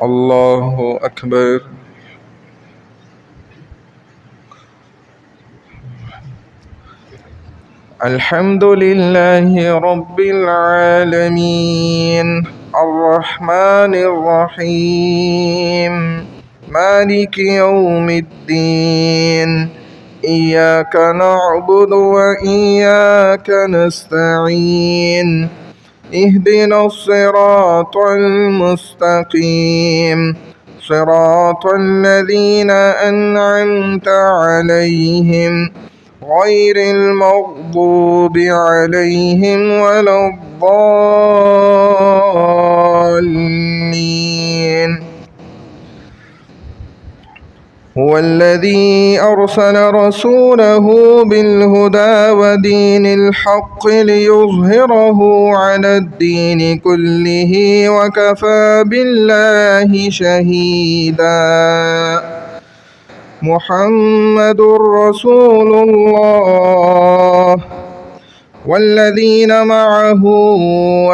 الله أكبر. الحمد لله رب العالمين الرحمن الرحيم مالك يوم الدين إياك نعبد وإياك نستعين اهدنا الصراط المستقيم صراط الذين أنعمت عليهم غير المغضوب عليهم ولا الضالين. هو الذي أرسل رسوله بالهدى ودين الحق ليظهره على الدين كله وكفى بالله شهيدا. محمد رسول الله والذين معه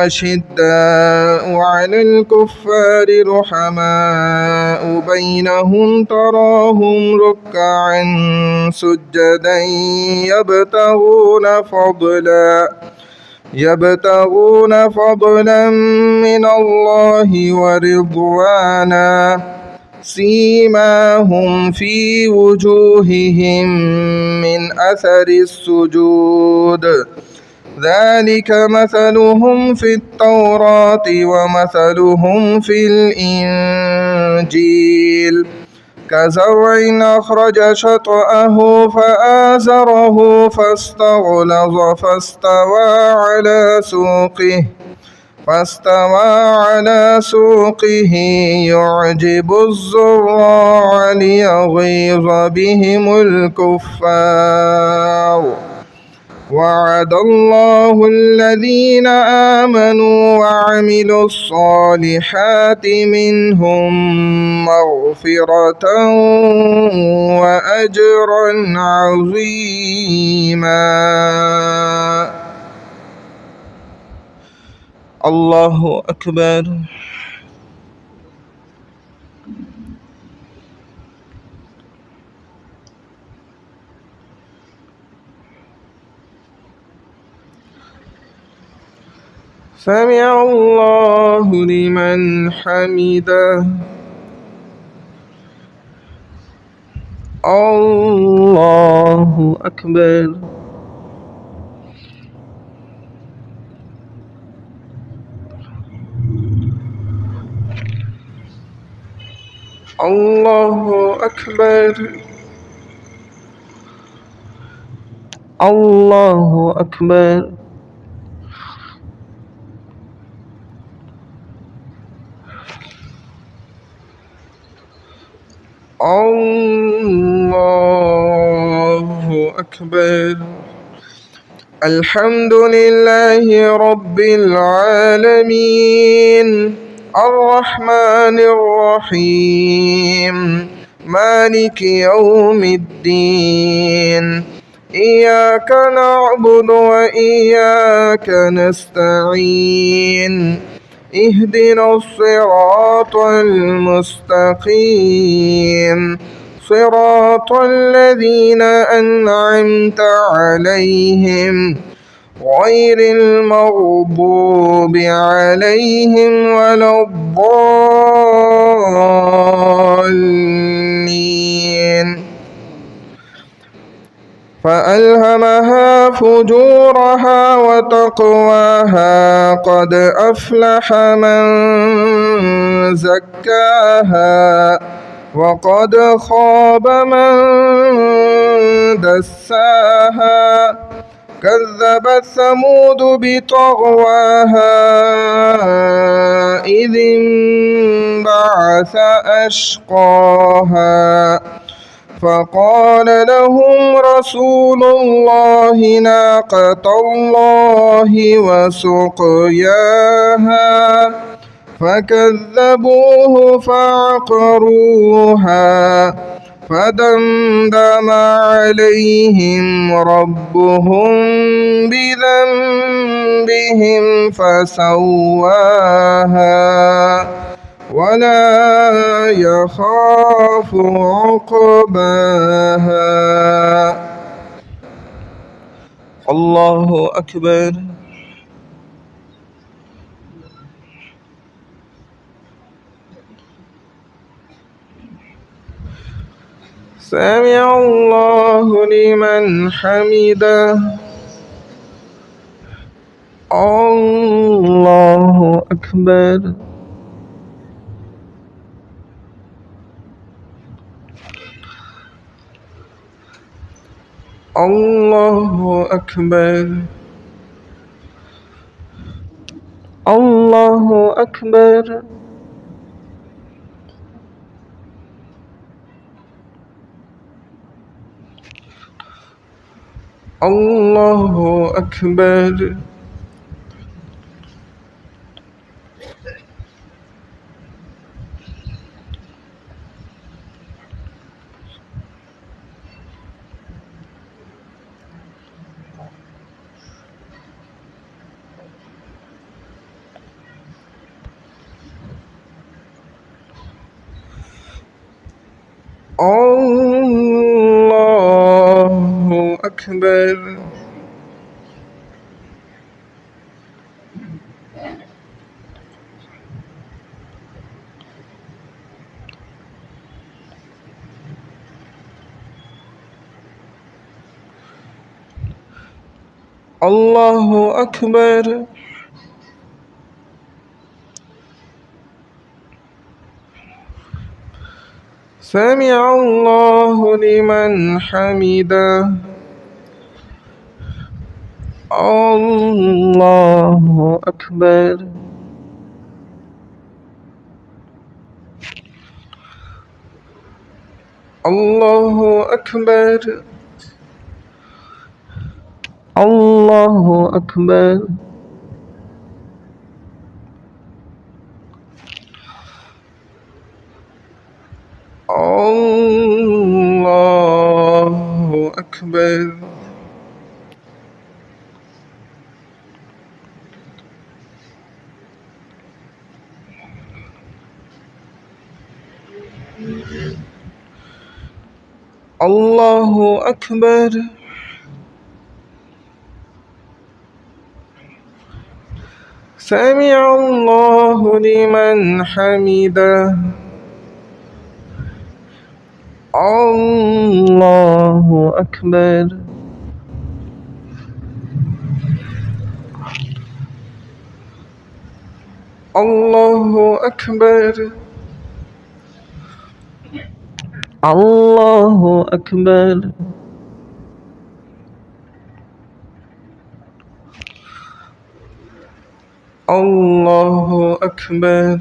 أشداء على الكفار رحماء بينهم تراهم ركعا سجدا يبتغون فضلا من الله ورضوانا سيماهم في وجوههم من أثر السجود ذلك مثلهم في التوراة ومثلهم في الإنجيل كزرع أخرج شطأه فآزره فاستغلظ فاستوى على سوقه يعجب الزراع ليغيظ بهم الكفار. وعد الله الذين آمنوا وعملوا الصالحات منهم مغفرة وأجرا عظيما. الله أكبر. سمع الله لمن حمده. الله أكبر. الله أكبر. الله أكبر. الله أكبر. الحمد لله رب العالمين الرحمن الرحيم مالك يوم الدين إياك نعبد وإياك نستعين اهدنا الصراط المستقيم صراط الذين أنعمت عليهم غير المغضوب عليهم ولا الضالين. فألهمها فجورها وتقواها قد أفلح من زكاها وقد خاب من دساها. كذبت ثمود بطغواها إذ انبعث أشقاها فقال لهم رسول الله ناقة الله وسقياها فكذبوه فعقروها فدمدم عليهم ربهم بذنبهم فسواها ولا يخاف عقباها. الله أكبر. سمع الله لمن حمده. الله أكبر. الله أكبر. الله أكبر. الله أكبر. الله أكبر. الله أكبر. سمع الله لمن حمده. الله أكبر. الله أكبر. الله أكبر. الله أكبر. الله أكبر. سمع الله لمن حمده. الله أكبر. الله أكبر. الله أكبر. الله أكبر.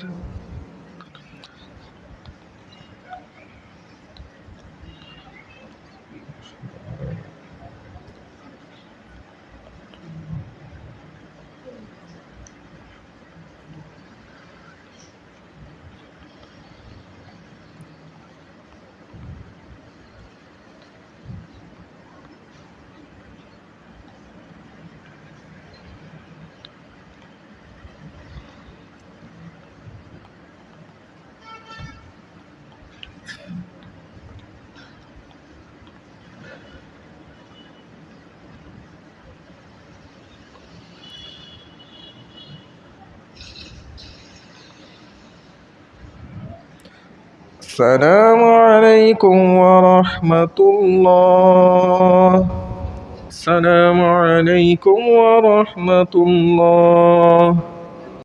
السلام عليكم ورحمة الله. السلام عليكم ورحمة الله.